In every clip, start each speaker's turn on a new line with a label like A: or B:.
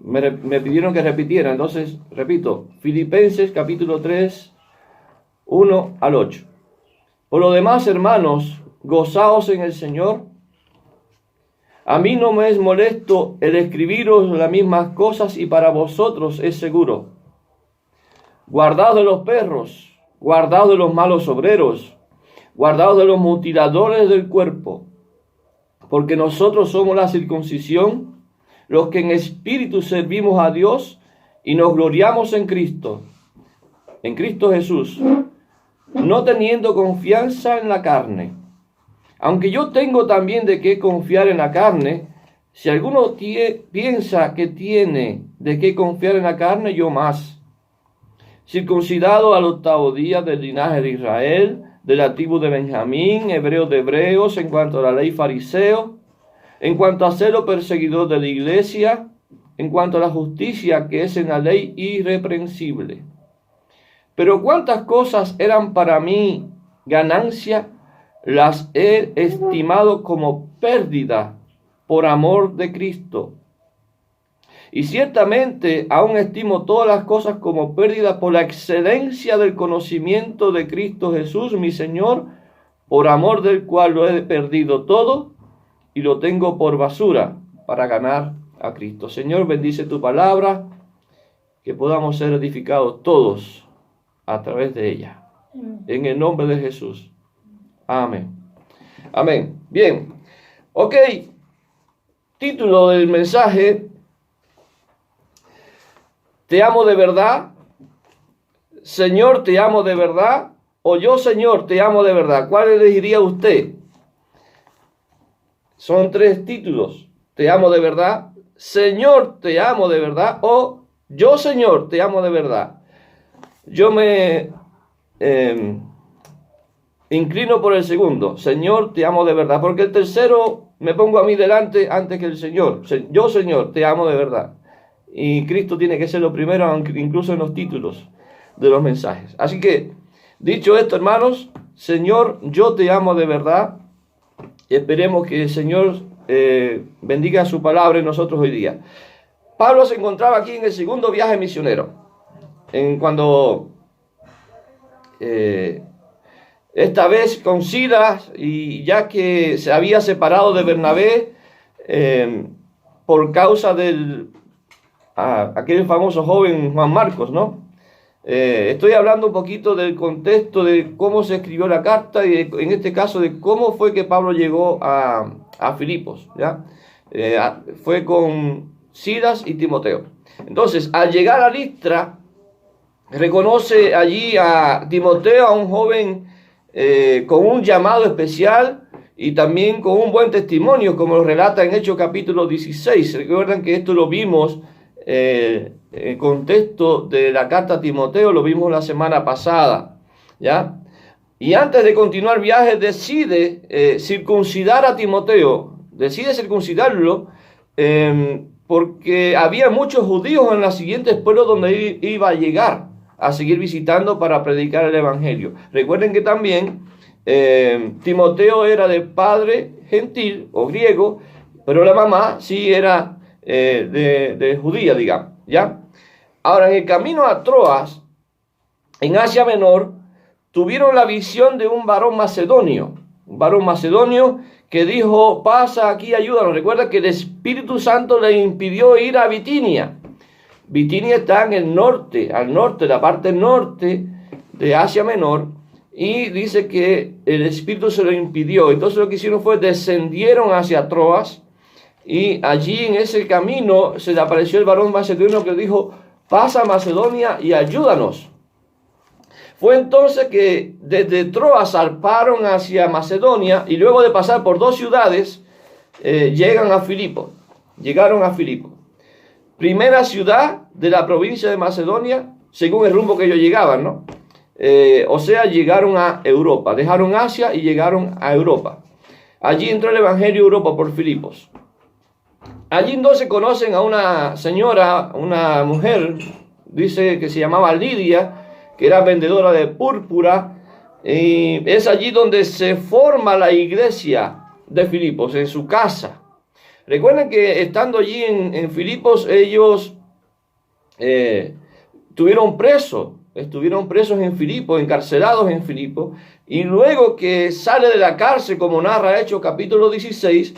A: me pidieron que repitiera, entonces repito, Filipenses capítulo 3, 1 al 8. Por lo demás, hermanos, gozaos en el Señor. A mí no me es molesto el escribiros las mismas cosas y para vosotros es seguro. Guardaos de los perros, guardaos de los malos obreros, guardaos de los mutiladores del cuerpo, porque nosotros somos la circuncisión, los que en espíritu servimos a Dios y nos gloriamos en Cristo Jesús, no teniendo confianza en la carne. Aunque yo tengo también de qué confiar en la carne, si alguno piensa que tiene de qué confiar en la carne, yo más. Circuncidado al 8º día del linaje de Israel, de la tribu de Benjamín, hebreo de hebreos, en cuanto a la ley fariseo, en cuanto a celo perseguidor de la iglesia, en cuanto a la justicia que es en la ley irreprensible. Pero cuántas cosas eran para mí ganancia, las he estimado como pérdida por amor de Cristo. Y ciertamente aún estimo todas las cosas como pérdida por la excelencia del conocimiento de Cristo Jesús, mi Señor, por amor del cual lo he perdido todo y lo tengo por basura para ganar a Cristo. Señor, bendice tu palabra, que podamos ser edificados todos a través de ella. En el nombre de Jesús. Amén. Amén. Bien. Ok. Título del mensaje: ¿te amo de verdad? Señor, ¿te amo de verdad? O yo, Señor, ¿te amo de verdad? ¿Cuál elegiría usted? Son 3 títulos. ¿Te amo de verdad? Señor, ¿te amo de verdad? O yo, Señor, ¿te amo de verdad? Yo me inclino por el segundo. Señor, te amo de verdad. Porque el tercero me pongo a mí delante antes que el Señor. Yo, Señor, te amo de verdad. Y Cristo tiene que ser lo primero, incluso en los títulos de los mensajes. Así que, dicho esto, hermanos, Señor, yo te amo de verdad. Y esperemos que el Señor bendiga su palabra en nosotros hoy día. Pablo se encontraba aquí en el segundo viaje misionero. Cuando esta vez con Silas, y ya que se había separado de Bernabé por causa del aquel famoso joven Juan Marcos, ¿no? Estoy hablando un poquito del contexto de cómo se escribió la carta y en este caso de cómo fue que Pablo llegó a Filipos, ¿ya? Fue con Silas y Timoteo. Entonces, al llegar a Listra, reconoce allí a Timoteo, a un joven con un llamado especial y también con un buen testimonio, como lo relata en Hechos capítulo 16. Recuerdan que esto lo vimos en contexto de la carta a Timoteo, lo vimos la semana pasada, ¿ya? Y antes de continuar viaje decide circuncidar a Timoteo, decide circuncidarlo porque había muchos judíos en los siguientes pueblos donde iba a llegar a seguir visitando para predicar el evangelio. Recuerden que también Timoteo era de padre gentil o griego, pero la mamá sí era de judía, digamos, ¿ya? Ahora, en el camino a Troas, en Asia Menor, tuvieron la visión de un varón macedonio que dijo: pasa aquí, ayúdanos. Recuerda que el Espíritu Santo le impidió ir a Bitinia. Bitinia está en el norte, al norte, la parte norte de Asia Menor, y dice que el Espíritu se lo impidió. Entonces lo que hicieron fue descendieron hacia Troas, y allí en ese camino se le apareció el varón macedonio que dijo: pasa a Macedonia y ayúdanos. Fue entonces que desde Troas zarparon hacia Macedonia y luego de pasar por 2 ciudades llegaron a Filipo. Primera ciudad de la provincia de Macedonia, según el rumbo que ellos llegaban, ¿no? O sea, llegaron a Europa, dejaron Asia y llegaron a Europa. Allí entró el evangelio a Europa por Filipos. Allí entonces conocen a una señora, una mujer, dice que se llamaba Lidia, que era vendedora de púrpura, y es allí donde se forma la iglesia de Filipos, en su casa. Recuerden que estando allí en Filipos, ellos estuvieron presos en Filipos, encarcelados en Filipos, y luego que sale de la cárcel, como narra Hechos capítulo 16,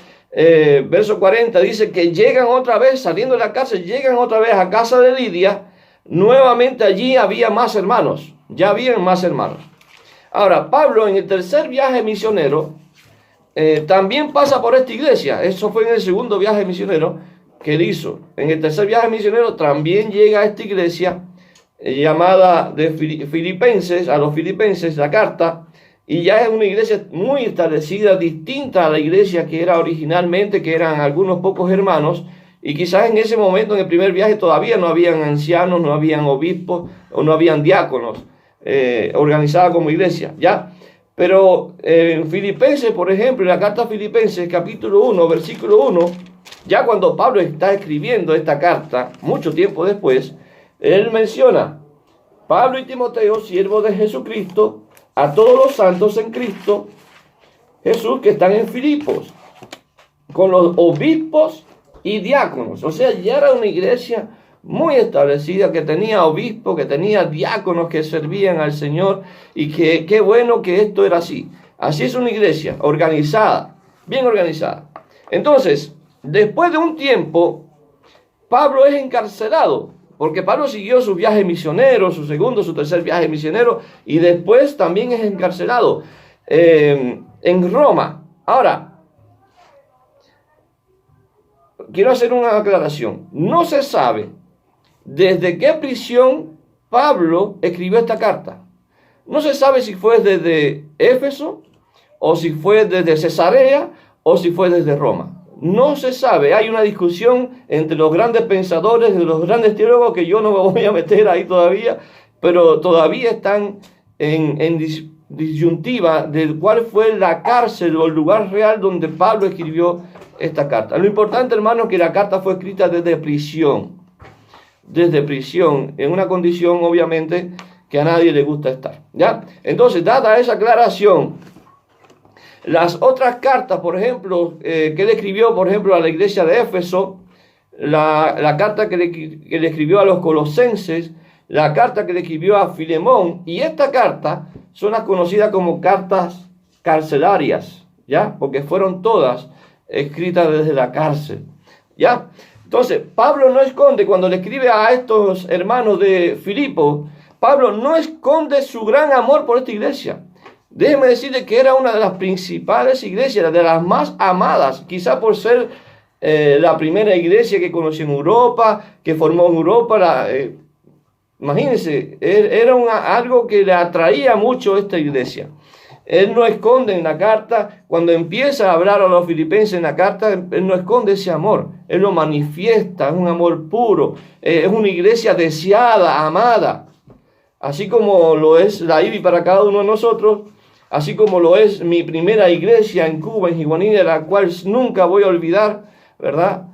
A: verso 40, dice que llegan otra vez, saliendo de la cárcel, llegan otra vez a casa de Lidia. Nuevamente allí había más hermanos, ya habían más hermanos. Ahora, Pablo en el tercer viaje misionero, también pasa por esta iglesia. Eso fue en el segundo viaje misionero que él hizo. En el tercer viaje misionero también llega a esta iglesia llamada de Filipenses, a los Filipenses, la carta, y ya es una iglesia muy establecida, distinta a la iglesia que era originalmente, que eran algunos pocos hermanos, y quizás en ese momento, en el primer viaje, todavía no habían ancianos, no habían obispos, o no habían diáconos organizada como iglesia, ¿ya? Pero en Filipenses, por ejemplo, en la carta a Filipenses, capítulo 1, versículo 1, ya cuando Pablo está escribiendo esta carta, mucho tiempo después, él menciona: Pablo y Timoteo, siervos de Jesucristo, a todos los santos en Cristo Jesús que están en Filipos, con los obispos y diáconos. O sea, ya era una iglesia muy establecida, que tenía obispos, que tenía diáconos que servían al Señor, y que qué bueno que esto era así. Así es una iglesia organizada, bien organizada. Entonces, después de un tiempo, Pablo es encarcelado, porque Pablo siguió su viaje misionero, su segundo, su tercer viaje misionero, y después también es encarcelado en Roma. Ahora, quiero hacer una aclaración. No se sabe desde qué prisión Pablo escribió esta carta. No se sabe si fue desde Éfeso, o si fue desde Cesarea, o si fue desde Roma. No se sabe. Hay una discusión entre los grandes pensadores, de los grandes teólogos, que yo no me voy a meter ahí todavía, pero todavía están en disyuntiva de cuál fue la cárcel o el lugar real donde Pablo escribió esta carta. Lo importante, hermano, es que la carta fue escrita desde prisión, en una condición, obviamente, que a nadie le gusta estar, ¿ya? Entonces, dada esa aclaración, las otras cartas, por ejemplo, que él escribió, por ejemplo, a la iglesia de Éfeso, la carta que le escribió a los colosenses, la carta que le escribió a Filemón, y esta carta son las conocidas como cartas carcelarias, ¿ya? Porque fueron todas escritas desde la cárcel, ¿ya? Entonces, Pablo no esconde, cuando le escribe a estos hermanos de Filipo, Pablo no esconde su gran amor por esta iglesia. Déjeme decirle que era una de las principales iglesias, de las más amadas, quizá por ser la primera iglesia que conoció en Europa, que formó en Europa. Imagínense, era algo que le atraía mucho a esta iglesia. Él no esconde en la carta, cuando empieza a hablar a los filipenses en la carta, él no esconde ese amor, él lo manifiesta, es un amor puro, es una iglesia deseada, amada, así como lo es la IBI para cada uno de nosotros, así como lo es mi primera iglesia en Cuba, en Jiguanilla, la cual nunca voy a olvidar, ¿verdad?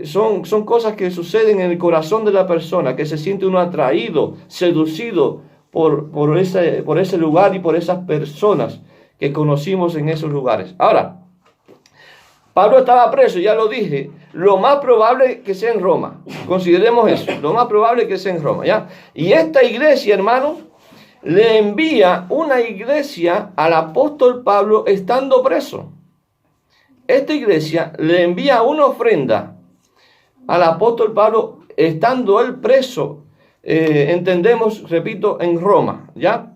A: Son cosas que suceden en el corazón de la persona, que se siente uno atraído, seducido por ese lugar y por esas personas que conocimos en esos lugares. Ahora, Pablo estaba preso, ya lo dije, lo más probable que sea en Roma. Consideremos eso, lo más probable que sea en Roma, ¿ya? Y esta iglesia, hermano, le envía una iglesia al apóstol Pablo estando preso. Esta iglesia le envía una ofrenda al apóstol Pablo estando él preso. Entendemos, repito, en Roma, ¿ya?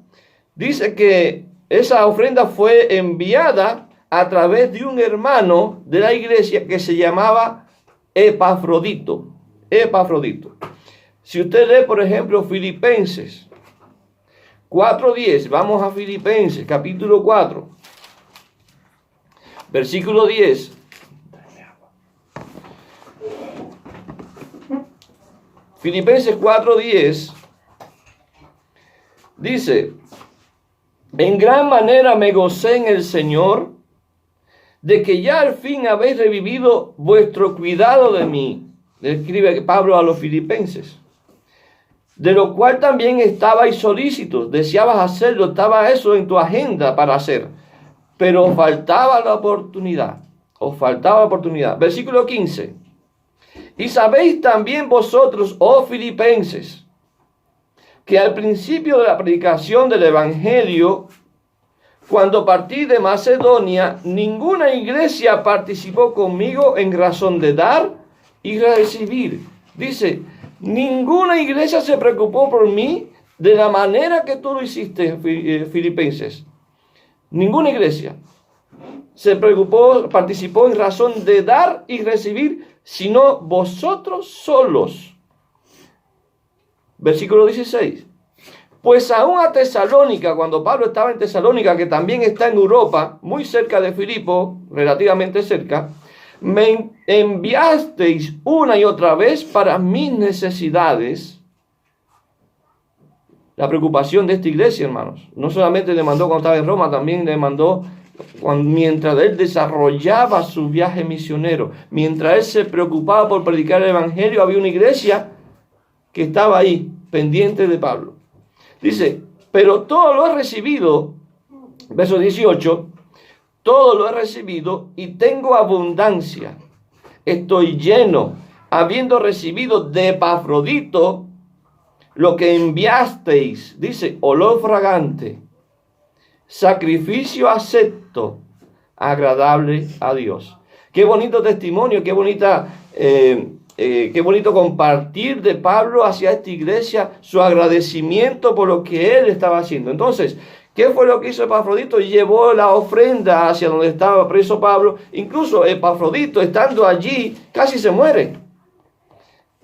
A: Dice que esa ofrenda fue enviada a través de un hermano de la iglesia que se llamaba Epafrodito. Si usted lee, por ejemplo, Filipenses 4:10, vamos a Filipenses, capítulo 4, versículo 10. Filipenses 4:10 dice: en gran manera me gocé en el Señor de que ya al fin habéis revivido vuestro cuidado de mí. Le escribe Pablo a los filipenses. De lo cual también estabais solícitos, deseabas hacerlo, estaba eso en tu agenda para hacer, pero faltaba la oportunidad. Os faltaba oportunidad. Versículo 15. Y sabéis también vosotros, oh filipenses, que al principio de la predicación del Evangelio, cuando partí de Macedonia, ninguna iglesia participó conmigo en razón de dar y recibir. Dice, ninguna iglesia se preocupó por mí de la manera que tú lo hiciste, filipenses. Ninguna iglesia participó en razón de dar y recibir, sino vosotros solos. Versículo 16. Pues aún a Tesalónica, cuando Pablo estaba en Tesalónica, que también está en Europa, muy cerca de Filipo, relativamente cerca, me enviasteis una y otra vez para mis necesidades. La preocupación de esta iglesia, hermanos, no solamente le mandó cuando estaba en Roma, también le mandó mientras él desarrollaba su viaje misionero, mientras él se preocupaba por predicar el Evangelio, había una iglesia que estaba ahí, pendiente de Pablo. Dice, pero todo lo he recibido, verso 18, todo lo he recibido y tengo abundancia. Estoy lleno, habiendo recibido de Epafrodito lo que enviasteis, dice, olor fragante, sacrificio acepto, agradable a Dios. Qué bonito testimonio, qué bonito compartir de Pablo hacia esta iglesia su agradecimiento por lo que él estaba haciendo. Entonces, ¿qué fue lo que hizo Epafrodito? Llevó la ofrenda hacia donde estaba preso Pablo. Incluso Epafrodito, estando allí, casi se muere.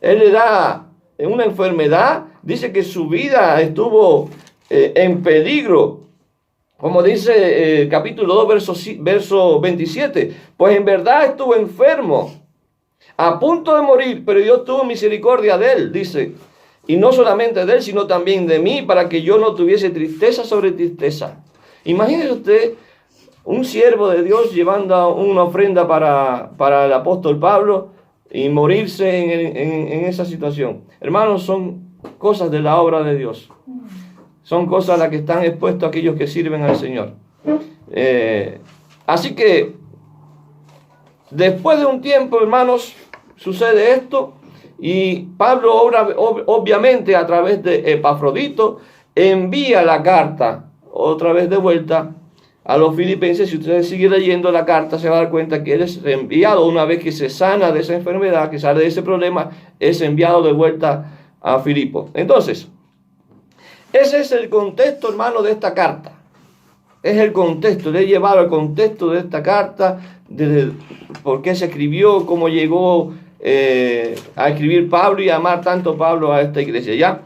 A: Él le da una enfermedad, dice que su vida estuvo en peligro. Como dice capítulo 2, verso 27. Pues en verdad estuvo enfermo, a punto de morir, pero Dios tuvo misericordia de él, dice. Y no solamente de él, sino también de mí, para que yo no tuviese tristeza sobre tristeza. Imagínese usted un siervo de Dios llevando una ofrenda para el apóstol Pablo y morirse en esa situación. Hermanos, son cosas de la obra de Dios. Son cosas a las que están expuestos aquellos que sirven al Señor. Así que, después de un tiempo, hermanos, sucede esto. Y Pablo, obviamente, a través de Epafrodito, envía la carta otra vez de vuelta a los filipenses. Si ustedes siguen leyendo la carta, se va a dar cuenta que él es enviado, una vez que se sana de esa enfermedad, que sale de ese problema, es enviado de vuelta a Filipo. Entonces, ese es el contexto, hermano, de esta carta. Es el contexto, le he llevado el contexto de esta carta, de por qué se escribió, cómo llegó a escribir Pablo y a amar tanto Pablo a esta iglesia, ¿ya?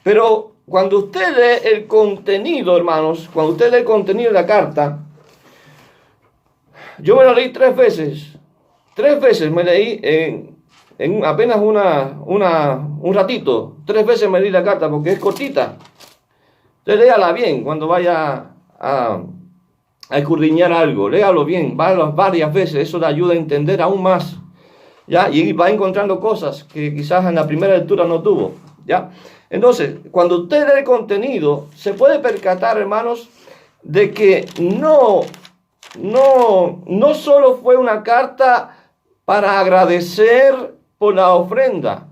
A: Pero cuando usted lee el contenido, hermanos, cuando usted lee el contenido de la carta, yo me la leí 3 veces. 3 veces me leí en apenas un ratito. 3 veces me leí la carta porque es cortita. Usted léala bien cuando vaya a escudriñar algo. Léalo bien, varias veces. Eso le ayuda a entender aún más, ¿ya? Y va encontrando cosas que quizás en la primera lectura no tuvo, ¿ya? Entonces, cuando usted lee el contenido, se puede percatar, hermanos, de que no solo fue una carta para agradecer por la ofrenda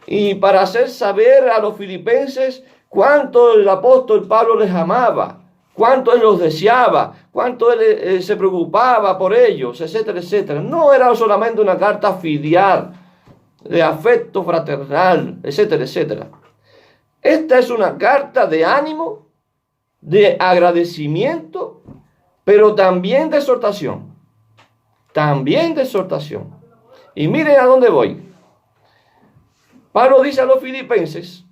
A: y para hacer saber a los filipenses cuánto el apóstol Pablo les amaba, cuánto él los deseaba, cuánto él se preocupaba por ellos, etcétera, etcétera. No era solamente una carta filial, de afecto fraternal, etcétera, etcétera. Esta es una carta de ánimo, de agradecimiento, pero también de exhortación. También de exhortación. Y miren a dónde voy. Pablo dice a los filipenses,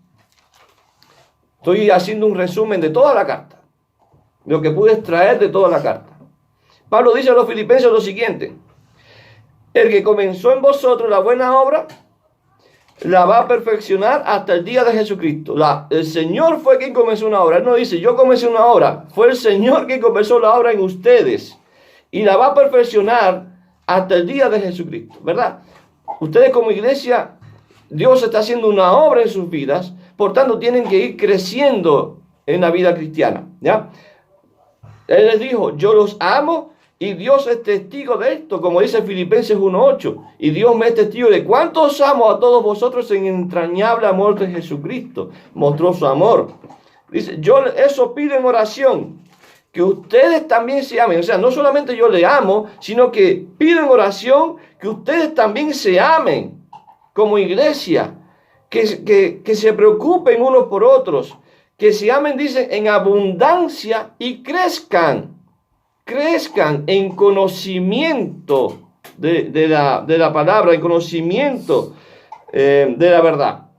A: estoy haciendo un resumen de toda la carta, lo que pude extraer de toda la carta. Pablo dice a los filipenses lo siguiente: el que comenzó en vosotros la buena obra, la va a perfeccionar hasta el día de Jesucristo. El Señor fue quien comenzó una obra. Él no dice, yo comencé una obra. Fue el Señor quien comenzó la obra en ustedes. Y la va a perfeccionar hasta el día de Jesucristo, ¿verdad? Ustedes como iglesia, Dios está haciendo una obra en sus vidas. Por tanto, tienen que ir creciendo en la vida cristiana, ¿ya? Él les dijo, yo los amo Y Dios es testigo de esto, como dice Filipenses 1:8. Y Dios me es testigo de cuánto os amo a todos vosotros en entrañable amor de Jesucristo. Mostró su amor. Dice, yo eso pido en oración, que ustedes también se amen. O sea, no solamente yo le amo, sino que pido en oración que ustedes también se amen como iglesia. Que se preocupen unos por otros. Que se amen, dice, en abundancia y crezcan en conocimiento de la palabra, en conocimiento de la verdad.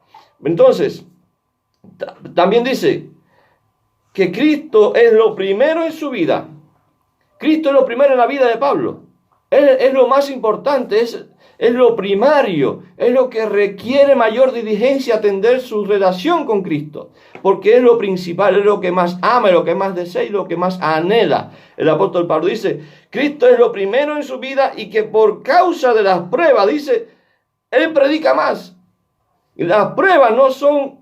A: Entonces, también dice que Cristo es lo primero en su vida. Cristo es lo primero en la vida de Pablo. Es lo más importante, es lo primario, es lo que requiere mayor diligencia atender su relación con Cristo, porque es lo principal, es lo que más ama, es lo que más desea y lo que más anhela. El apóstol Pablo dice, Cristo es lo primero en su vida y que por causa de las pruebas, dice, él predica más. Y las pruebas no son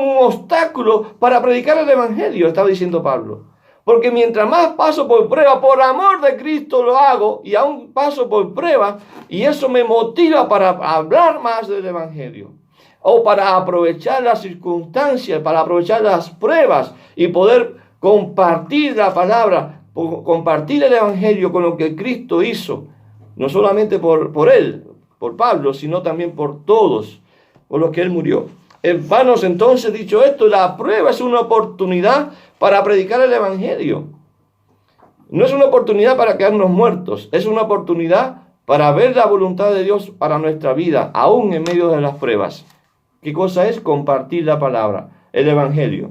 A: un obstáculo para predicar el evangelio, estaba diciendo Pablo. Porque mientras más paso por prueba, por amor de Cristo lo hago, y aún paso por prueba, y eso me motiva para hablar más del evangelio, o para aprovechar las circunstancias, para aprovechar las pruebas, y poder compartir la palabra, compartir el evangelio con lo que Cristo hizo, no solamente por él, por Pablo, sino también por todos, por los que él murió. Hermanos, entonces, dicho esto, la prueba es una oportunidad para predicar el evangelio. No es una oportunidad para quedarnos muertos, es una oportunidad para ver la voluntad de Dios para nuestra vida, aún en medio de las pruebas. ¿Qué cosa es? Compartir la palabra, el evangelio.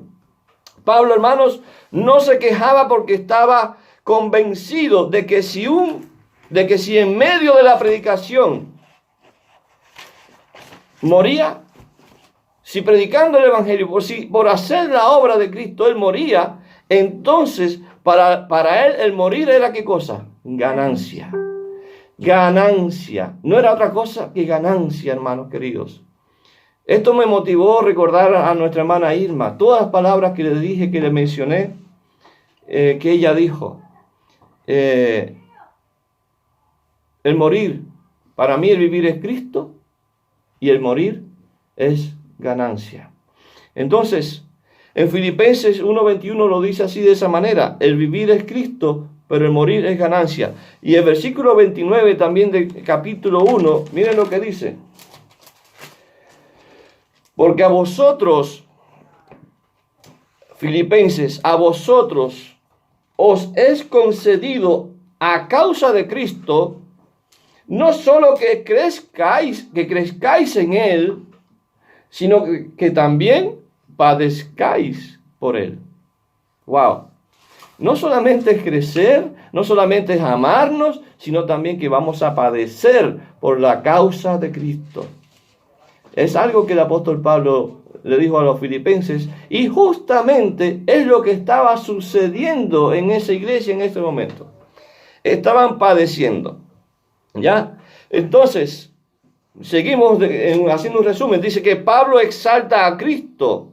A: Pablo, hermanos, no se quejaba porque estaba convencido de que si en medio de la predicación moría, si predicando el evangelio, por hacer la obra de Cristo, él moría, entonces para él el morir era ¿qué cosa? Ganancia. Ganancia. No era otra cosa que ganancia, hermanos queridos. Esto me motivó a recordar a nuestra hermana Irma, todas las palabras que le dije, que le mencioné, que ella dijo. El morir, para mí el vivir es Cristo y el morir es ganancia. Entonces, en Filipenses 1:21 lo dice así de esa manera, el vivir es Cristo, pero el morir es ganancia. Y el versículo 29 también del capítulo 1, miren lo que dice. Porque a vosotros, Filipenses, a vosotros os es concedido a causa de Cristo, no solo que crezcáis en él, sino que también padezcáis por él. Wow. No solamente es crecer, no solamente es amarnos, sino también que vamos a padecer por la causa de Cristo. Es algo que el apóstol Pablo le dijo a los filipenses, y justamente es lo que estaba sucediendo en esa iglesia en este momento. Estaban padeciendo. ¿Ya? Entonces, seguimos haciendo un resumen. Dice que Pablo exalta a Cristo.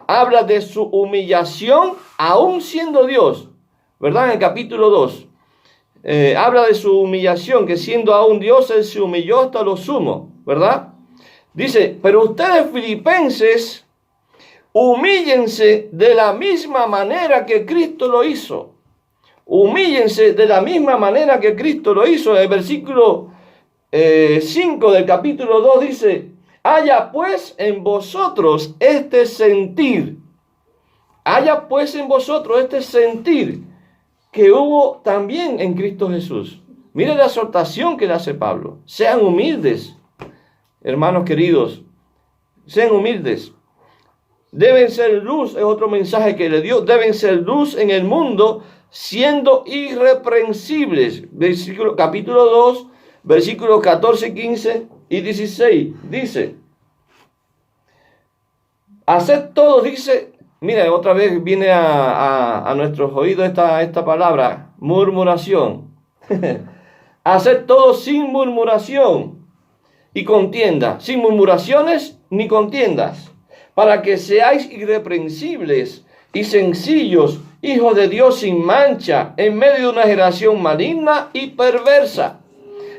A: Habla de su humillación aún siendo Dios. ¿Verdad? En el capítulo 2. Habla de su humillación, que siendo aún Dios, él se humilló hasta lo sumo. ¿Verdad? Dice, pero ustedes filipenses, humíllense de la misma manera que Cristo lo hizo. Humíllense de la misma manera que Cristo lo hizo. En el versículo 5 del capítulo 2 dice, haya pues en vosotros este sentir. Haya pues en vosotros este sentir que hubo también en Cristo Jesús. Mire la exhortación que le hace Pablo. Sean humildes, hermanos queridos. Sean humildes. Deben ser luz, es otro mensaje que le dio. Deben ser luz en el mundo, siendo irreprensibles. Capítulo 2, versículos 14, 15 y 16. Dice, haced todo, dice, mira, otra vez viene a nuestros oídos esta palabra, murmuración. Haced todo sin murmuración y contienda, sin murmuraciones ni contiendas, para que seáis irreprensibles y sencillos, hijos de Dios sin mancha, en medio de una generación maligna y perversa,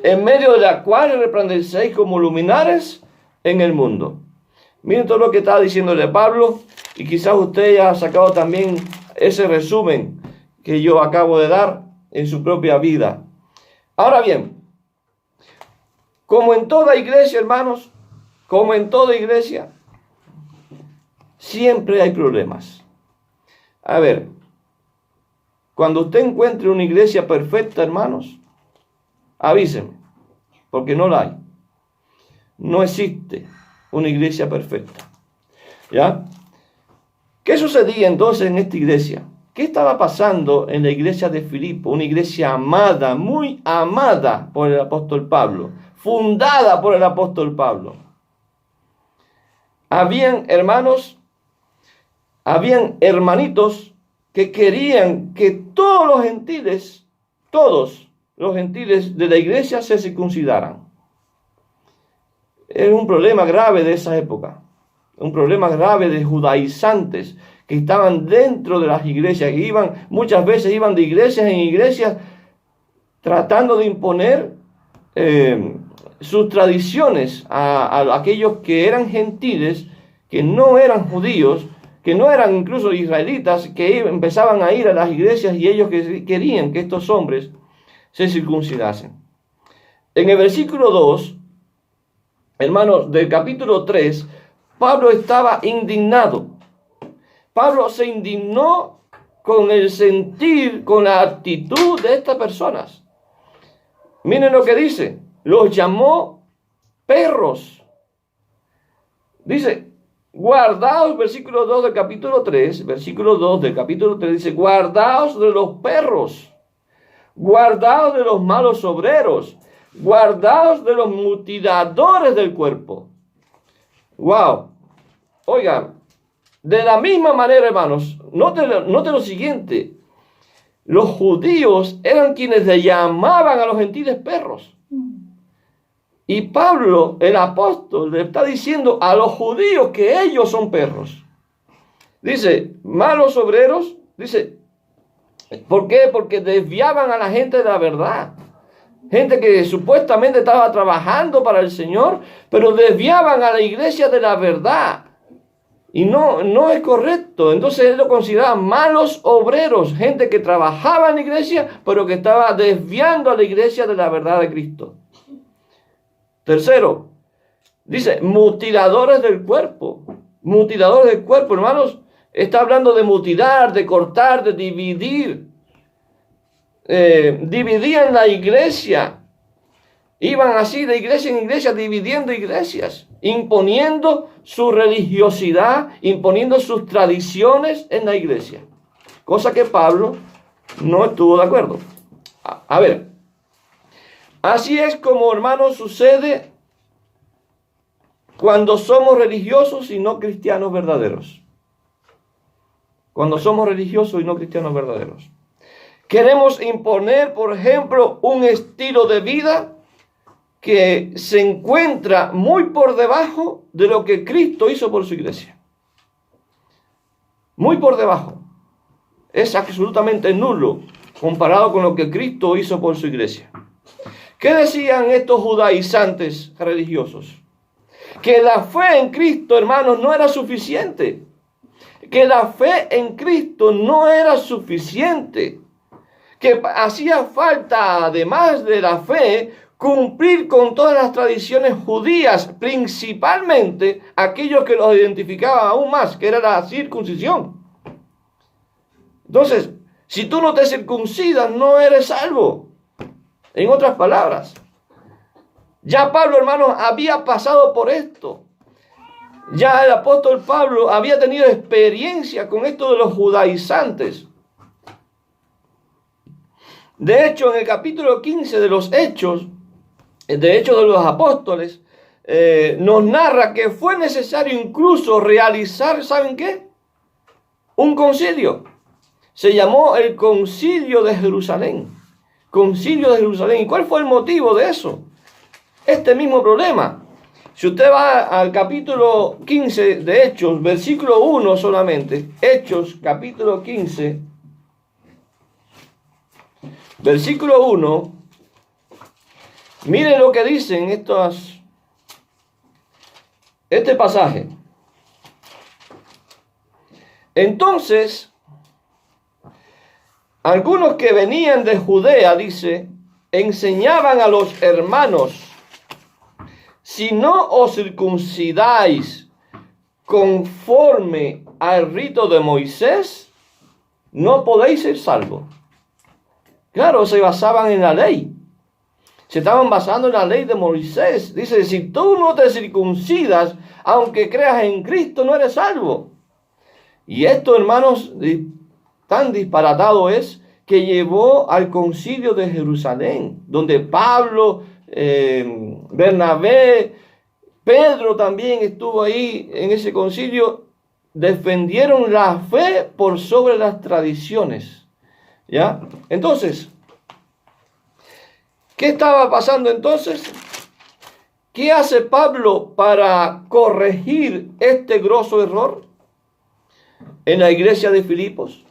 A: en medio de la cual resplandecéis como luminares en el mundo. Miren todo lo que está diciéndole Pablo, y quizás usted ya ha sacado también ese resumen que yo acabo de dar en su propia vida. Ahora bien, como en toda iglesia, hermanos, como en toda iglesia, siempre hay problemas. A ver, cuando usted encuentre una iglesia perfecta, hermanos, avíseme, porque no la hay. No existe una iglesia perfecta. ¿Ya? ¿Qué sucedía entonces en esta iglesia? ¿Qué estaba pasando en la iglesia de Filipo? Una iglesia amada, muy amada por el apóstol Pablo, fundada por el apóstol Pablo. Habían hermanitos que querían que todos los gentiles de la iglesia se circuncidaran. Era un problema grave de esa época, un problema grave de judaizantes que estaban dentro de las iglesias, que muchas veces iban de iglesias en iglesias tratando de imponer sus tradiciones a aquellos que eran gentiles, que no eran judíos, que no eran incluso israelitas, que empezaban a ir a las iglesias y ellos querían que estos hombres se circuncidasen. En el versículo 2, hermanos, del capítulo 3, Pablo estaba indignado. Pablo se indignó con el sentir, con la actitud de estas personas. Miren lo que dice. Los llamó perros. Dice, guardaos, versículo 2 del capítulo 3, dice, guardaos de los perros, guardaos de los malos obreros, guardaos de los mutiladores del cuerpo. Wow. Oigan, de la misma manera, hermanos, note lo siguiente. Los judíos eran quienes le llamaban a los gentiles perros. Y Pablo, el apóstol, le está diciendo a los judíos que ellos son perros. Dice, malos obreros, dice, ¿por qué? Porque desviaban a la gente de la verdad. Gente que supuestamente estaba trabajando para el Señor, pero desviaban a la iglesia de la verdad. Y no es correcto. Entonces él lo consideraba malos obreros, gente que trabajaba en la iglesia, pero que estaba desviando a la iglesia de la verdad de Cristo. Tercero, dice, mutiladores del cuerpo. Mutiladores del cuerpo, hermanos, está hablando de mutilar, de cortar, de dividir. Dividían la iglesia. Iban así de iglesia en iglesia, dividiendo iglesias, imponiendo su religiosidad, imponiendo sus tradiciones en la iglesia. Cosa que Pablo no estuvo de acuerdo. A ver, así es como, hermanos, sucede cuando somos religiosos y no cristianos verdaderos. Cuando somos religiosos y no cristianos verdaderos. Queremos imponer, por ejemplo, un estilo de vida que se encuentra muy por debajo de lo que Cristo hizo por su iglesia. Muy por debajo. Es absolutamente nulo comparado con lo que Cristo hizo por su iglesia. ¿Qué decían estos judaizantes religiosos? Que la fe en Cristo, hermanos, no era suficiente. Que la fe en Cristo no era suficiente. Que hacía falta, además de la fe, cumplir con todas las tradiciones judías, principalmente aquellos que los identificaban aún más, que era la circuncisión. Entonces, si tú no te circuncidas, no eres salvo. En otras palabras, ya Pablo, hermanos, había pasado por esto. Ya el apóstol Pablo había tenido experiencia con esto de los judaizantes. De hecho, en el capítulo 15 de los Hechos de los Apóstoles, nos narra que fue necesario incluso realizar, ¿saben qué? Un concilio. Se llamó el Concilio de Jerusalén. Concilio de Jerusalén. ¿Y cuál fue el motivo de eso? Este mismo problema. Si usted va al capítulo 15 de Hechos, versículo 1 solamente, Hechos capítulo 15, versículo 1, miren lo que dicen este pasaje. Entonces, algunos que venían de Judea, dice, enseñaban a los hermanos: si no os circuncidáis conforme al rito de Moisés, no podéis ser salvos. Claro, se basaban en la ley. Se estaban basando en la ley de Moisés. Dice, si tú no te circuncidas, aunque creas en Cristo, no eres salvo. Y esto, hermanos, tan disparatado es que llevó al concilio de Jerusalén, donde Pablo, Bernabé, Pedro también estuvo ahí en ese concilio. Defendieron la fe por sobre las tradiciones. ¿Ya? Entonces, ¿qué estaba pasando entonces? ¿Qué hace Pablo para corregir este grosso error en la iglesia de Filipos?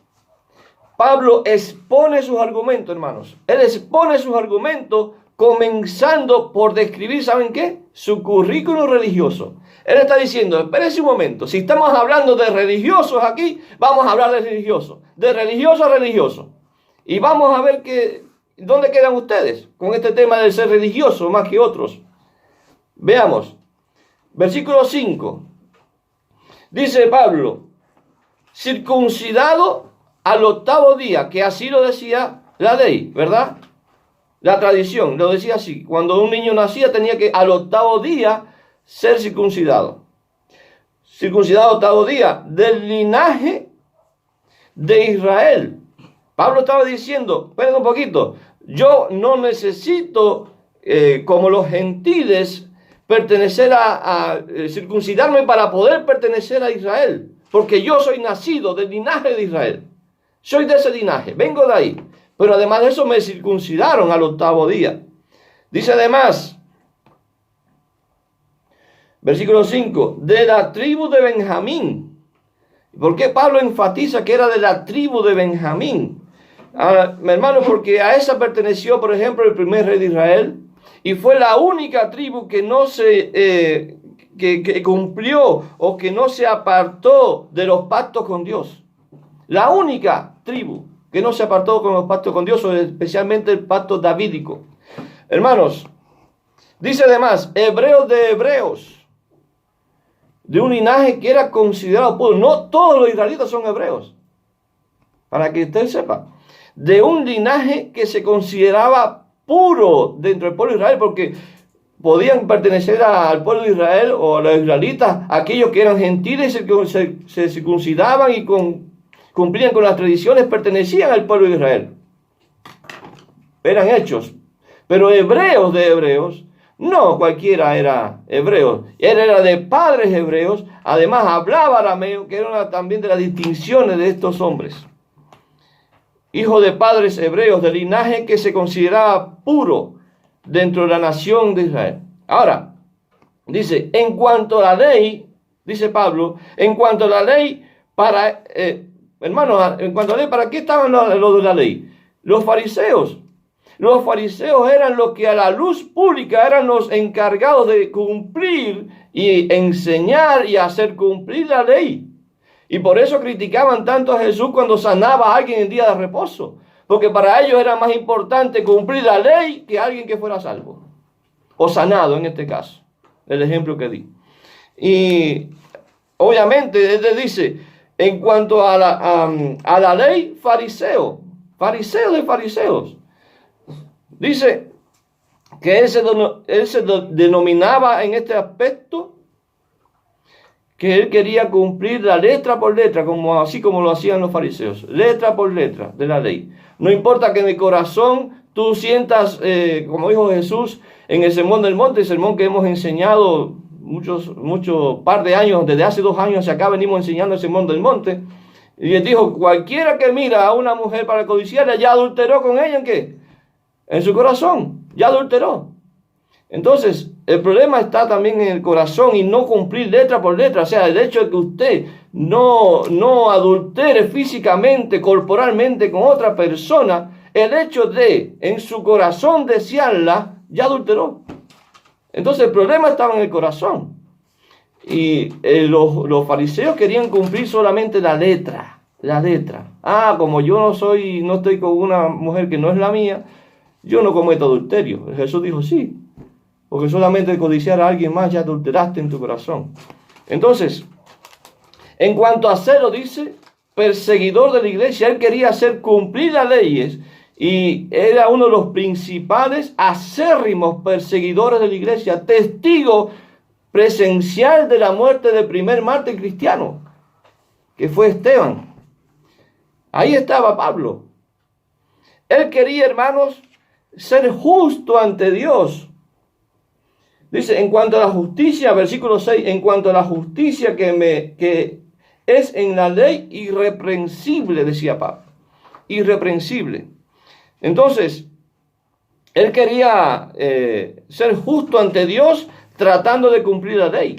A: Pablo expone sus argumentos, hermanos. Él expone sus argumentos comenzando por describir, ¿saben qué? Su currículum religioso. Él está diciendo, espérense un momento, si estamos hablando de religiosos aquí, vamos a hablar de religiosos, de religioso a religioso. Y vamos a ver dónde quedan ustedes con este tema de ser religioso más que otros. Veamos, versículo 5. Dice Pablo, circuncidado al 8º día, que así lo decía la ley, ¿verdad? La tradición lo decía así. Cuando un niño nacía tenía que al 8º día ser circuncidado. Circuncidado 8º día, del linaje de Israel. Pablo estaba diciendo, esperen un poquito, yo no necesito, como los gentiles, pertenecer a circuncidarme para poder pertenecer a Israel, porque yo soy nacido del linaje de Israel. Soy de ese linaje, vengo de ahí. Pero además de eso me circuncidaron al 8º día. Dice además, versículo 5, de la tribu de Benjamín. ¿Por qué Pablo enfatiza que era de la tribu de Benjamín? Hermano, porque a esa perteneció, por ejemplo, el primer rey de Israel, y fue la única tribu que no que cumplió o que no se apartó de los pactos con Dios. La única tribu que no se apartó con los pactos con Dios, especialmente el pacto davídico. Hermanos, dice además, hebreos de hebreos, de un linaje que era considerado puro. No todos los israelitas son hebreos, para que usted sepa. De un linaje que se consideraba puro dentro del pueblo de Israel, porque podían pertenecer al pueblo de Israel o a los israelitas, aquellos que eran gentiles, se circuncidaban y cumplían con las tradiciones, pertenecían al pueblo de Israel. Eran hechos. Pero hebreos de hebreos, no cualquiera era hebreo. Él era de padres hebreos, además hablaba arameo, que era una también de las distinciones de estos hombres. Hijo de padres hebreos, de linaje que se consideraba puro dentro de la nación de Israel. Ahora, dice, en cuanto a la ley, dice Pablo, en cuanto a la ley, hermanos, en cuanto a la ley, ¿para qué estaban los de la ley? Los fariseos. Los fariseos eran los que a la luz pública eran los encargados de cumplir y enseñar y hacer cumplir la ley. Y por eso criticaban tanto a Jesús cuando sanaba a alguien en día de reposo. Porque para ellos era más importante cumplir la ley que alguien que fuera salvo. O sanado en este caso. El ejemplo que di. Y obviamente él dice, en cuanto a la ley, fariseo de fariseos. Dice que él se denominaba en este aspecto que él quería cumplir la letra por letra, así como lo hacían los fariseos, letra por letra de la ley. No importa que en el corazón tú sientas, como dijo Jesús en el Sermón del Monte, el sermón que hemos enseñado muchos par de años, desde hace 2 años acá venimos enseñando el Sermón del Monte, y él dijo, cualquiera que mira a una mujer para codiciarla, ya adulteró con ella, ¿en qué? En su corazón, ya adulteró. Entonces, el problema está también en el corazón y no cumplir letra por letra. O sea, el hecho de que usted no adultere físicamente, corporalmente con otra persona, el hecho de en su corazón desearla, ya adulteró. Entonces el problema estaba en el corazón. Y los fariseos querían cumplir solamente la letra. La letra. Como yo no estoy con una mujer que no es la mía, yo no cometo adulterio. Jesús dijo sí. Porque solamente codiciar a alguien más ya adulteraste en tu corazón. Entonces, en cuanto a celo, dice, perseguidor de la iglesia, él quería hacer cumplir las leyes y era uno de los principales acérrimos perseguidores de la iglesia, testigo presencial de la muerte del primer mártir cristiano, que fue Esteban. Ahí estaba Pablo. Él quería, hermanos, ser justo ante Dios. Dice, en cuanto a la justicia, versículo 6, en cuanto a la justicia que es en la ley, irreprensible, decía Pablo. Irreprensible. Entonces, él quería ser justo ante Dios tratando de cumplir la ley.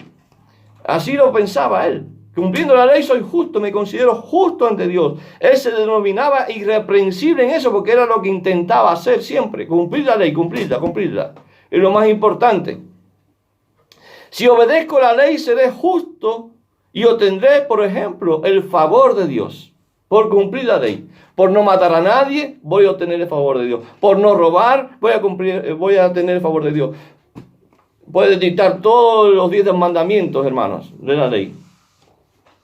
A: Así lo pensaba él. Cumpliendo la ley soy justo, me considero justo ante Dios. Él se denominaba irreprensible en eso porque era lo que intentaba hacer siempre. Cumplir la ley, cumplirla. Es lo más importante. Si obedezco la ley, seré justo y obtendré, por ejemplo, el favor de Dios. Por cumplir la ley. Por no matar a nadie, voy a obtener el favor de Dios. Por no robar, voy a tener el favor de Dios. Puede dictar todos los 10 mandamientos, hermanos, de la ley.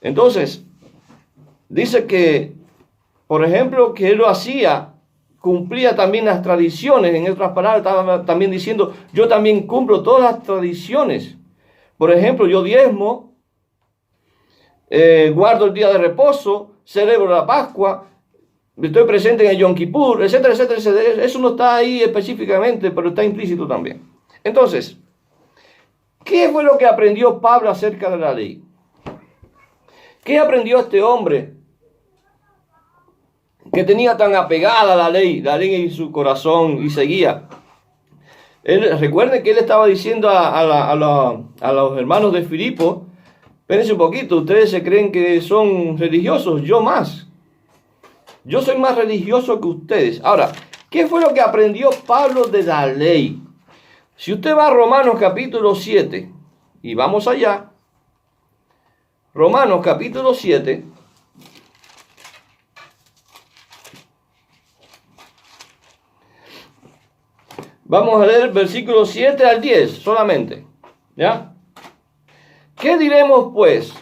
A: Entonces, dice que, por ejemplo, que él lo hacía, cumplía también las tradiciones. En otras palabras, estaba también diciendo, yo también cumplo todas las tradiciones. Por ejemplo, yo diezmo, guardo el día de reposo, celebro la Pascua, estoy presente en el Yom Kippur, etcétera, etcétera, etcétera. Eso no está ahí específicamente, pero está implícito también. Entonces, ¿qué fue lo que aprendió Pablo acerca de la ley? ¿Qué aprendió este hombre que tenía tan apegada a la ley en su corazón y seguía? Recuerden que él estaba diciendo a los hermanos de Filipo, espérense un poquito, ustedes se creen que son religiosos, yo más. Yo soy más religioso que ustedes. Ahora, ¿qué fue lo que aprendió Pablo de la ley? Si usted va a Romanos capítulo 7, y vamos allá, Romanos capítulo 7, vamos a leer versículos 7 al 10 solamente, ¿ya? ¿Qué diremos pues?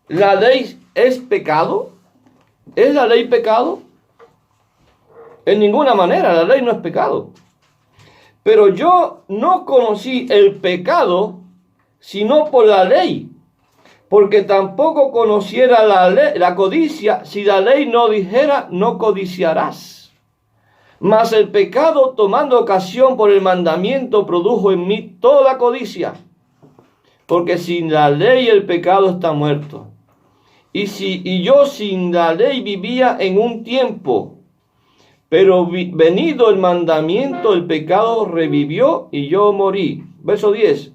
A: ¿La ley es pecado? ¿Es la ley pecado? En ninguna manera, la ley no es pecado. Pero yo no conocí el pecado sino por la ley, porque tampoco conociera la codicia si la ley no dijera no codiciarás. Mas el pecado, tomando ocasión por el mandamiento, produjo en mí toda codicia, porque sin la ley el pecado está muerto. Y yo sin la ley vivía en un tiempo, pero venido el mandamiento, el pecado revivió y yo morí. Verso 10.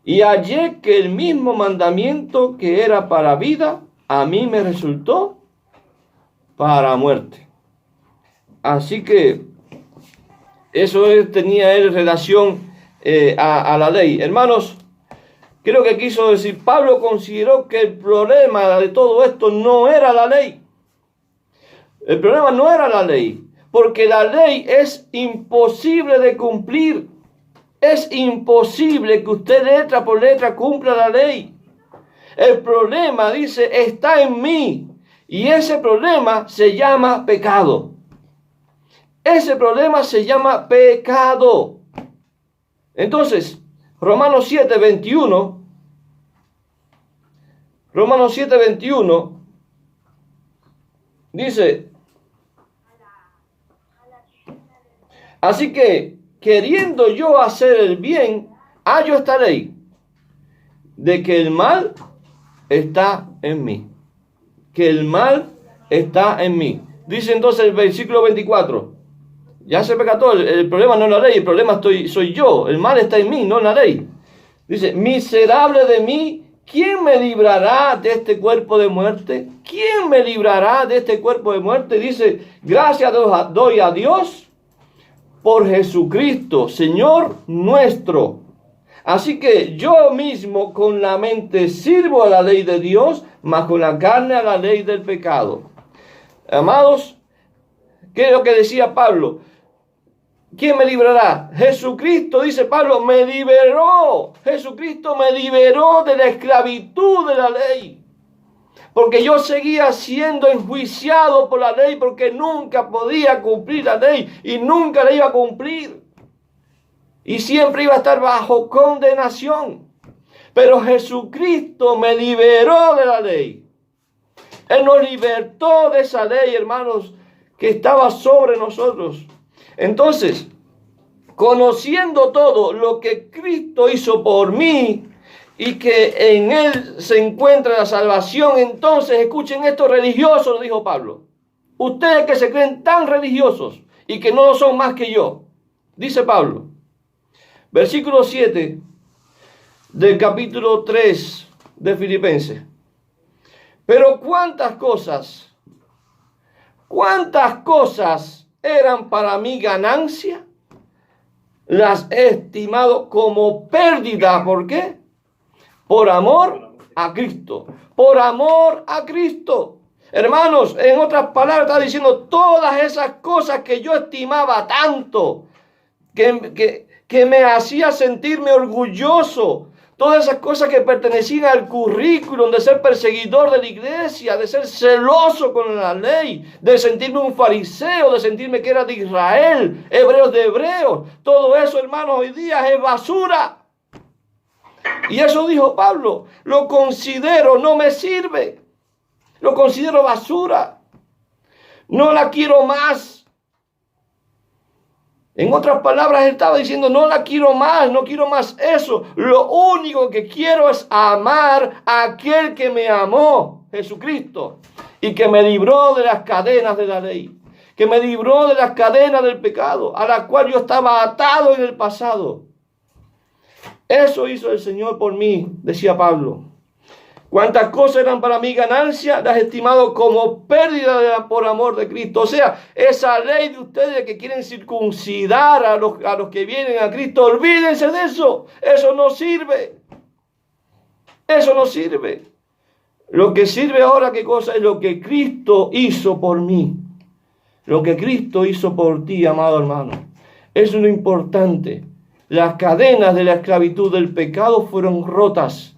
A: Y hallé que el mismo mandamiento que era para vida, a mí me resultó para muerte. Así que eso tenía él relación a la ley. Hermanos, creo que quiso decir, Pablo consideró que el problema de todo esto no era la ley. El problema no era la ley, porque la ley es imposible de cumplir. Es imposible que usted letra por letra cumpla la ley. El problema, dice, está en mí. Y ese problema se llama pecado. Ese problema se llama pecado. Entonces, Romanos 7:21. Romanos 7:21 dice, así que, queriendo yo hacer el bien, hallo esta ley, de que el mal está en mí. Que el mal está en mí. Dice entonces el versículo 24. Ya se percató, el problema no es la ley, el problema soy yo. El mal está en mí, no en la ley. Dice, miserable de mí, ¿quién me librará de este cuerpo de muerte? ¿Quién me librará de este cuerpo de muerte? Dice, gracias doy a Dios por Jesucristo, Señor nuestro. Así que yo mismo con la mente sirvo a la ley de Dios, mas con la carne a la ley del pecado. Amados, ¿qué es lo que decía Pablo? ¿Quién me librará? Jesucristo, dice Pablo, me liberó. Jesucristo me liberó de la esclavitud de la ley. Porque yo seguía siendo enjuiciado por la ley porque nunca podía cumplir la ley y nunca la iba a cumplir. Y siempre iba a estar bajo condenación. Pero Jesucristo me liberó de la ley. Él nos libertó de esa ley, hermanos, que estaba sobre nosotros. Entonces, conociendo todo lo que Cristo hizo por mí y que en Él se encuentra la salvación, entonces escuchen esto, religiosos, dijo Pablo. Ustedes que se creen tan religiosos y que no lo son más que yo, dice Pablo. Versículo 7 del capítulo 3 de Filipenses. Pero cuántas cosas eran para mí ganancia, las he estimado como pérdida. ¿Por qué? Por amor a Cristo. Por amor a Cristo. Hermanos, en otras palabras está diciendo todas esas cosas que yo estimaba tanto, que me hacía sentirme orgulloso. Todas esas cosas que pertenecían al currículum de ser perseguidor de la iglesia, de ser celoso con la ley, de sentirme un fariseo, de sentirme que era de Israel, hebreos de hebreos. Todo eso, hermanos, hoy día es basura. Y eso dijo Pablo, lo considero, no me sirve. Lo considero basura. No la quiero más. En otras palabras, él estaba diciendo, no la quiero más, no quiero más eso. Lo único que quiero es amar a aquel que me amó, Jesucristo, y que me libró de las cadenas de la ley, que me libró de las cadenas del pecado, a la cual yo estaba atado en el pasado. Eso hizo el Señor por mí, decía Pablo. Cuántas cosas eran para mí ganancia, las he estimado como pérdida por amor de Cristo. O sea, esa ley de ustedes que quieren circuncidar a los que vienen a Cristo, olvídense de eso. Eso no sirve. Eso no sirve. Lo que sirve ahora, ¿qué cosa? Es lo que Cristo hizo por mí. Lo que Cristo hizo por ti, amado hermano. Eso es lo importante. Las cadenas de la esclavitud del pecado fueron rotas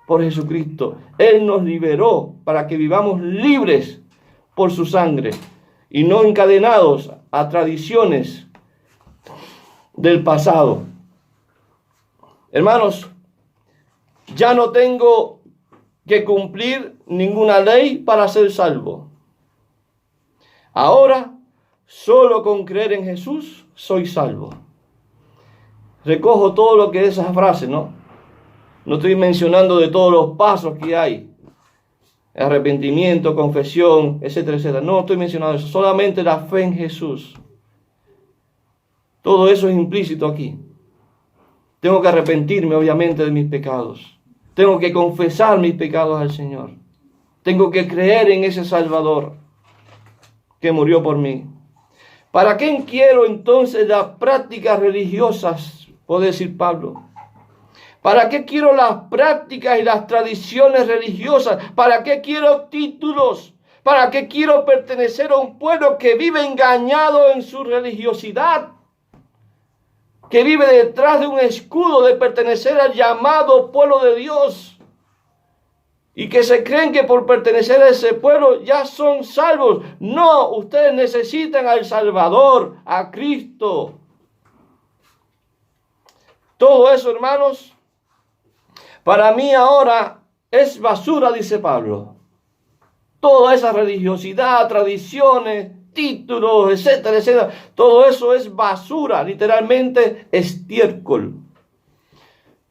A: por Jesucristo. Él nos liberó para que vivamos libres por su sangre y no encadenados a tradiciones del pasado. Hermanos, ya no tengo que cumplir ninguna ley para ser salvo. Ahora, solo con creer en Jesús soy salvo. Recojo todo lo que es esa frase, ¿no? No estoy mencionando de todos los pasos que hay. Arrepentimiento, confesión, etcétera, etcétera. No estoy mencionando eso. Solamente la fe en Jesús. Todo eso es implícito aquí. Tengo que arrepentirme, obviamente, de mis pecados. Tengo que confesar mis pecados al Señor. Tengo que creer en ese Salvador que murió por mí. ¿Para qué quiero entonces las prácticas religiosas? Puede decir Pablo. ¿Para qué quiero las prácticas y las tradiciones religiosas? ¿Para qué quiero títulos? ¿Para qué quiero pertenecer a un pueblo que vive engañado en su religiosidad? Que vive detrás de un escudo de pertenecer al llamado pueblo de Dios. Y que se creen que por pertenecer a ese pueblo ya son salvos. No, ustedes necesitan al Salvador, a Cristo. Todo eso, hermanos, para mí ahora es basura, dice Pablo. Toda esa religiosidad, tradiciones, títulos, etcétera, etcétera. Todo eso es basura, literalmente estiércol.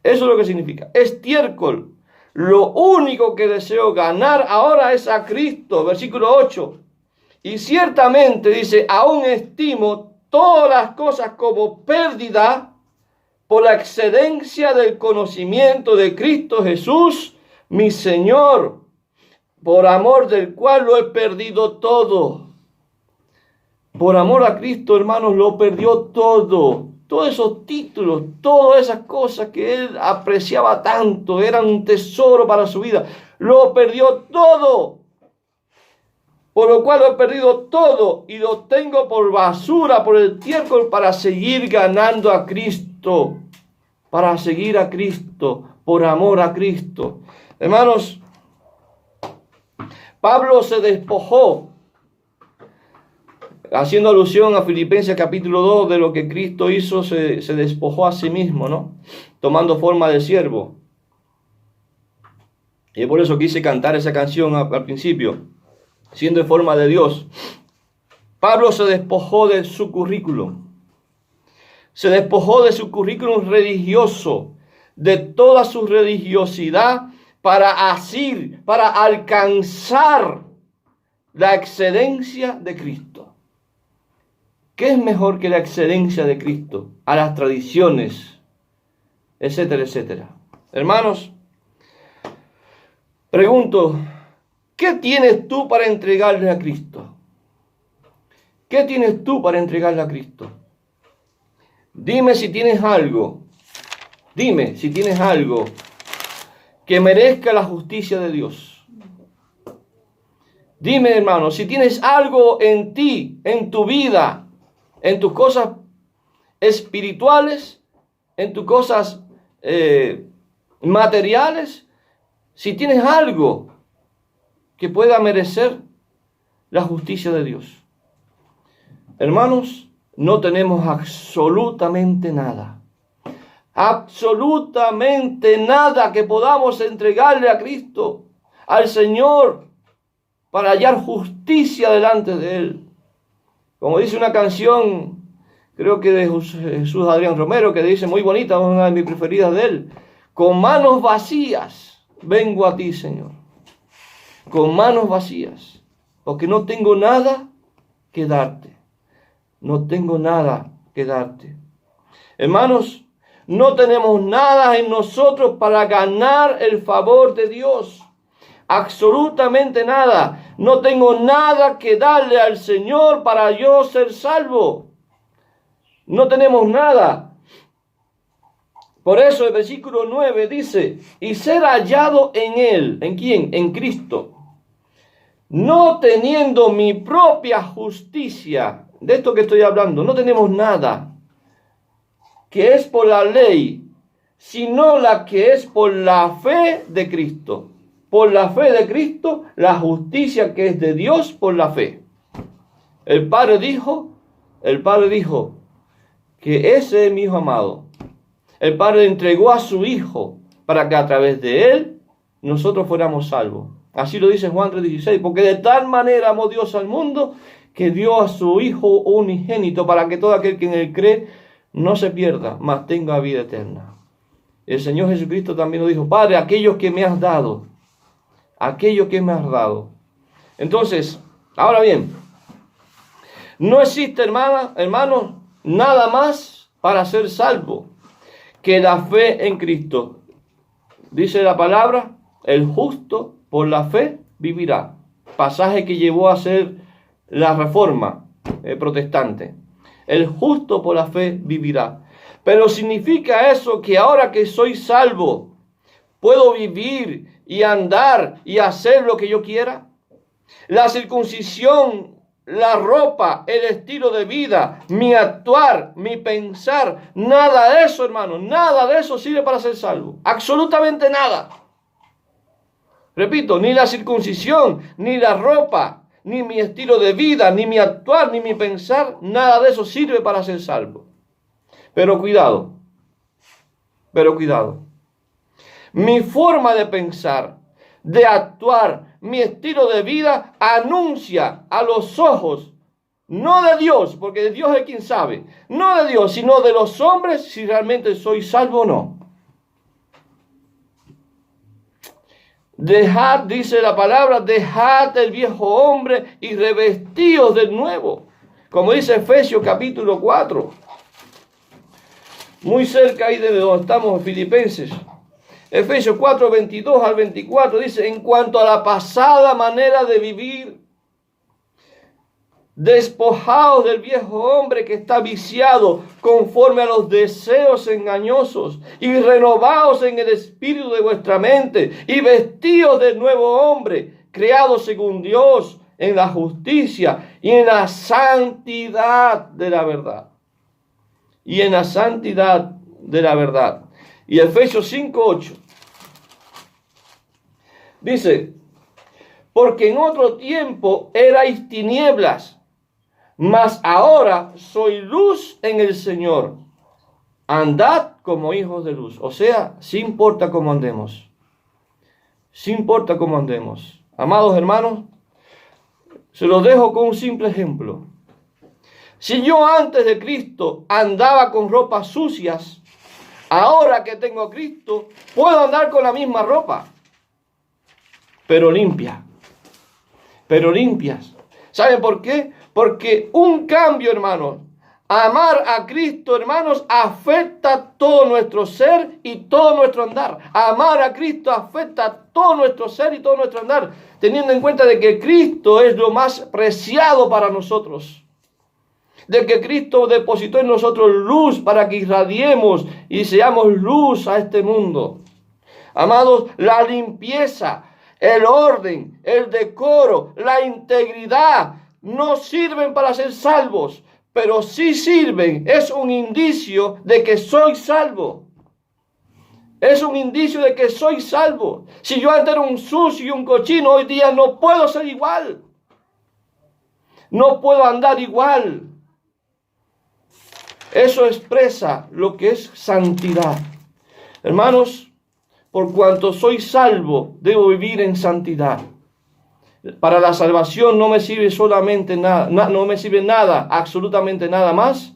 A: Eso es lo que significa, estiércol. Lo único que deseo ganar ahora es a Cristo. Versículo 8. Y ciertamente dice, aún estimo todas las cosas como pérdida por la excedencia del conocimiento de Cristo Jesús, mi Señor, por amor del cual lo he perdido todo. Por amor a Cristo, hermanos, lo perdió todo. Todos esos títulos, todas esas cosas que él apreciaba tanto, eran un tesoro para su vida. Lo perdió todo. Por lo cual lo he perdido todo y lo tengo por basura, por el estiércol, para seguir ganando a Cristo. Para seguir a Cristo, por amor a Cristo. Hermanos, Pablo se despojó, haciendo alusión a Filipenses capítulo 2, de lo que Cristo hizo, se despojó a sí mismo, ¿no? Tomando forma de siervo. Y por eso quise cantar esa canción al principio, siendo en forma de Dios. Pablo se despojó de su currículum. Se despojó de su currículum religioso, de toda su religiosidad, para asir, para alcanzar la excelencia de Cristo. ¿Qué es mejor que la excelencia de Cristo? A las tradiciones, etcétera, etcétera. Hermanos, pregunto, ¿qué tienes tú para entregarle a Cristo? ¿Qué tienes tú para entregarle a Cristo? Dime si tienes algo. Dime si tienes algo que merezca la justicia de Dios. Dime, hermano, si tienes algo en ti, en tu vida, en tus cosas espirituales, en tus cosas materiales, si tienes algo que pueda merecer la justicia de Dios. Hermanos, no tenemos absolutamente nada. Absolutamente nada que podamos entregarle a Cristo, al Señor, para hallar justicia delante de Él. Como dice una canción, creo que de Jesús Adrián Romero, que dice muy bonita, una de mis preferidas de él: con manos vacías vengo a ti, Señor. Con manos vacías, porque no tengo nada que darte. No tengo nada que darte. Hermanos, no tenemos nada en nosotros para ganar el favor de Dios. Absolutamente nada. No tengo nada que darle al Señor para yo ser salvo. No tenemos nada. Por eso el versículo 9 dice: y ser hallado en Él. ¿En quién? En Cristo. No teniendo mi propia justicia. De esto que estoy hablando, no tenemos nada que es por la ley, sino la que es por la fe de Cristo. Por la fe de Cristo, la justicia que es de Dios por la fe. El Padre dijo que ese es mi Hijo amado. El Padre entregó a su Hijo para que a través de Él nosotros fuéramos salvos. Así lo dice Juan 3:16, porque de tal manera amó Dios al mundo que dio a su Hijo unigénito para que todo aquel que en Él cree no se pierda, mas tenga vida eterna. El Señor Jesucristo también lo dijo: Padre, aquellos que me has dado. Entonces, ahora bien, no existe, hermanos, nada más para ser salvo que la fe en Cristo. Dice la palabra: el justo por la fe vivirá. Pasaje que llevó a ser la reforma protestante. El justo por la fe vivirá. Pero ¿significa eso que ahora que soy salvo puedo vivir y andar y hacer lo que yo quiera? La circuncisión, la ropa, el estilo de vida, mi actuar, mi pensar, nada de eso, hermano, nada de eso sirve para ser salvo. Absolutamente nada. Repito, ni la circuncisión, ni la ropa, ni mi estilo de vida, ni mi actuar, ni mi pensar, nada de eso sirve para ser salvo. Pero cuidado. Mi forma de pensar, de actuar, mi estilo de vida anuncia a los ojos, no de Dios, porque Dios es quien sabe, no de Dios, sino de los hombres, si realmente soy salvo o no. Dejad, dice la palabra, dejad el viejo hombre y revestíos del nuevo. Como dice Efesios capítulo 4. Muy cerca ahí de donde estamos en Filipenses. Efesios 4, 22 al 24 dice, en cuanto a la pasada manera de vivir, despojaos del viejo hombre que está viciado conforme a los deseos engañosos y renovaos en el espíritu de vuestra mente y vestíos del nuevo hombre, creado según Dios en la justicia y en la santidad de la verdad. Y en la santidad de la verdad. Y Efesios 5, 8 dice, porque en otro tiempo erais tinieblas, mas ahora soy luz en el Señor. Andad como hijos de luz. O sea, sí importa cómo andemos. Sí importa cómo andemos. Amados hermanos, se los dejo con un simple ejemplo. Si yo antes de Cristo andaba con ropas sucias, ahora que tengo a Cristo, puedo andar con la misma ropa, pero limpia. Pero limpias. ¿Saben por qué? Porque un cambio, hermanos, amar a Cristo, hermanos, afecta todo nuestro ser y todo nuestro andar. Amar a Cristo afecta todo nuestro ser y todo nuestro andar, teniendo en cuenta de que Cristo es lo más preciado para nosotros. De que Cristo depositó en nosotros luz para que irradiemos y seamos luz a este mundo. Amados, la limpieza, el orden, el decoro, la integridad no sirven para ser salvos, pero sí sirven, es un indicio de que soy salvo. Es un indicio de que soy salvo. Si yo antes era un sucio y un cochino, hoy día no puedo ser igual. No puedo andar igual. Eso expresa lo que es santidad. Hermanos, por cuanto soy salvo, debo vivir en santidad. Para la salvación no me sirve solamente nada, no me sirve nada, absolutamente nada más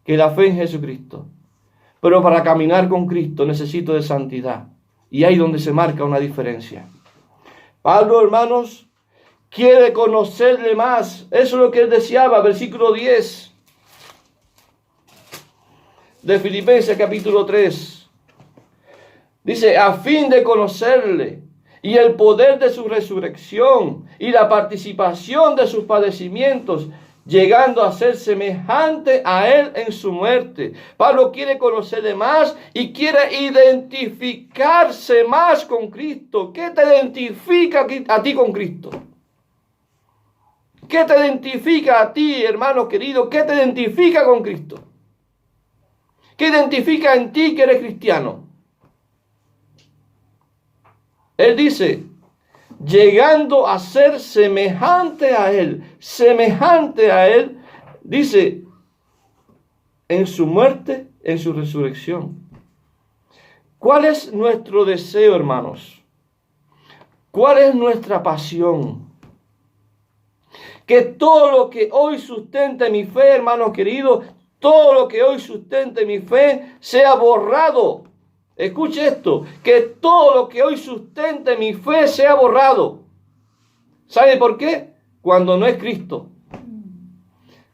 A: que la fe en Jesucristo. Pero para caminar con Cristo necesito de santidad. Y ahí donde se marca una diferencia. Pablo, hermanos, quiere conocerle más. Eso es lo que él deseaba. Versículo 10 de Filipenses capítulo 3. Dice, a fin de conocerle y el poder de su resurrección y la participación de sus padecimientos, llegando a ser semejante a él en su muerte. Pablo quiere conocerle más y quiere identificarse más con Cristo. ¿Qué te identifica a ti con Cristo? ¿Qué te identifica a ti, hermano querido? ¿Qué te identifica con Cristo? ¿Qué identifica en ti que eres cristiano? Él dice, llegando a ser semejante a él, dice, en su muerte, en su resurrección. ¿Cuál es nuestro deseo, hermanos? ¿Cuál es nuestra pasión? Que todo lo que hoy sustente mi fe, hermanos queridos, todo lo que hoy sustente mi fe sea borrado. Escuche esto, que todo lo que hoy sustente mi fe sea borrado. ¿Sabe por qué? Cuando no es Cristo.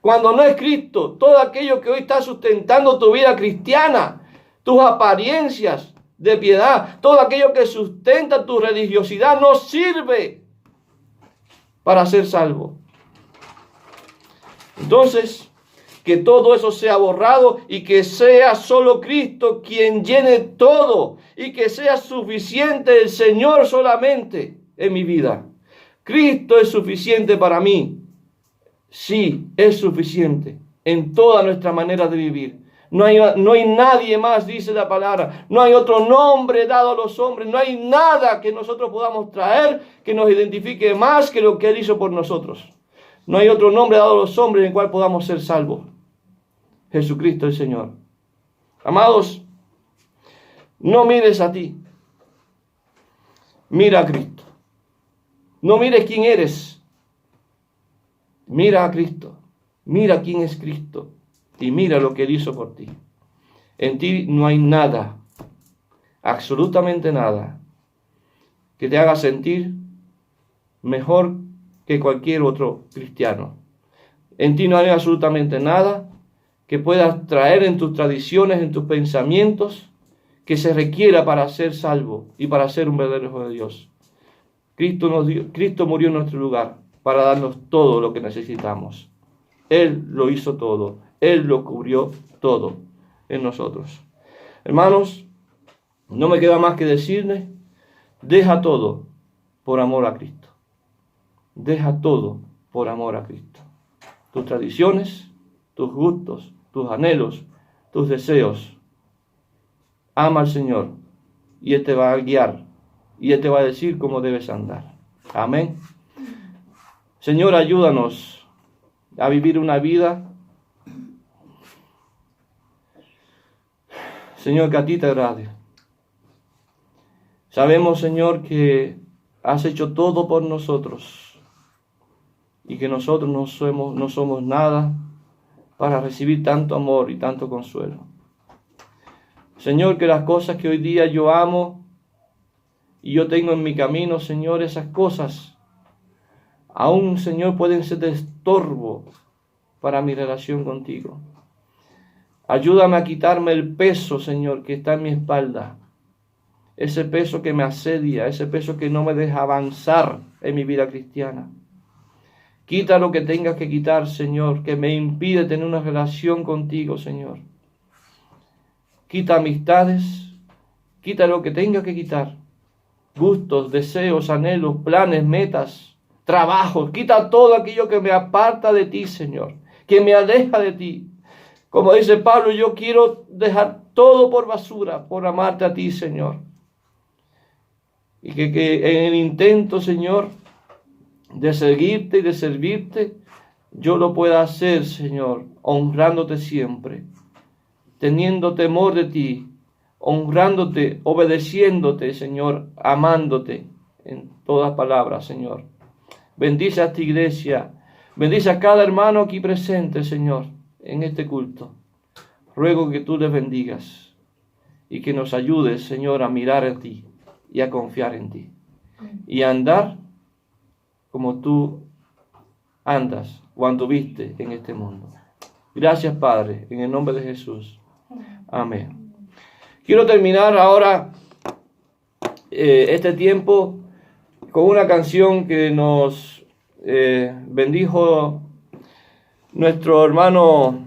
A: Cuando no es Cristo, todo aquello que hoy está sustentando tu vida cristiana, tus apariencias de piedad, todo aquello que sustenta tu religiosidad no sirve para ser salvo. Entonces, que todo eso sea borrado y que sea solo Cristo quien llene todo y que sea suficiente el Señor solamente en mi vida. Cristo es suficiente para mí. Sí, es suficiente en toda nuestra manera de vivir. No hay nadie más, dice la palabra. No hay otro nombre dado a los hombres. No hay nada que nosotros podamos traer que nos identifique más que lo que Él hizo por nosotros. No hay otro nombre dado a los hombres en el cual podamos ser salvos. Jesucristo el Señor. Amados, no mires a ti. Mira a Cristo. No mires quién eres. Mira a Cristo. Mira quién es Cristo. Y mira lo que Él hizo por ti. En ti no hay nada, absolutamente nada, que te haga sentir mejor que cualquier otro cristiano. En ti no hay absolutamente nada que puedas traer en tus tradiciones, en tus pensamientos, que se requiera para ser salvo y para ser un verdadero hijo de Dios. Cristo murió en nuestro lugar para darnos todo lo que necesitamos. Él lo hizo todo. Él lo cubrió todo en nosotros. Hermanos, no me queda más que decirles, deja todo por amor a Cristo. Deja todo por amor a Cristo. Tus tradiciones, tus gustos, tus anhelos, tus deseos. Ama al Señor y Él te va a guiar y Él te va a decir cómo debes andar. Amén. Señor, ayúdanos a vivir una vida, Señor, que a ti te agrade. Sabemos, Señor, que has hecho todo por nosotros y que nosotros no somos nada para recibir tanto amor y tanto consuelo. Señor, que las cosas que hoy día yo amo y yo tengo en mi camino, Señor, esas cosas aún, Señor, pueden ser de estorbo para mi relación contigo. Ayúdame a quitarme el peso, Señor, que está en mi espalda. Ese peso que me asedia, ese peso que no me deja avanzar en mi vida cristiana. Quita lo que tengas que quitar, Señor, que me impide tener una relación contigo, Señor. Quita amistades, quita lo que tengas que quitar. Gustos, deseos, anhelos, planes, metas, trabajos. Quita todo aquello que me aparta de ti, Señor, que me aleja de ti. Como dice Pablo, yo quiero dejar todo por basura, por amarte a ti, Señor. Y que en el intento, Señor, de seguirte y de servirte, yo lo pueda hacer, Señor, honrándote siempre, teniendo temor de ti, honrándote, obedeciéndote, Señor, amándote en todas palabras, Señor. Bendice a esta iglesia, bendice a cada hermano aquí presente, Señor, en este culto. Ruego que tú les bendigas y que nos ayudes, Señor, a mirar en ti y a confiar en ti y a andar como tú andas o anduviste en este mundo. Gracias, Padre, en el nombre de Jesús. Amén. Quiero terminar ahora este tiempo con una canción que nos bendijo nuestro hermano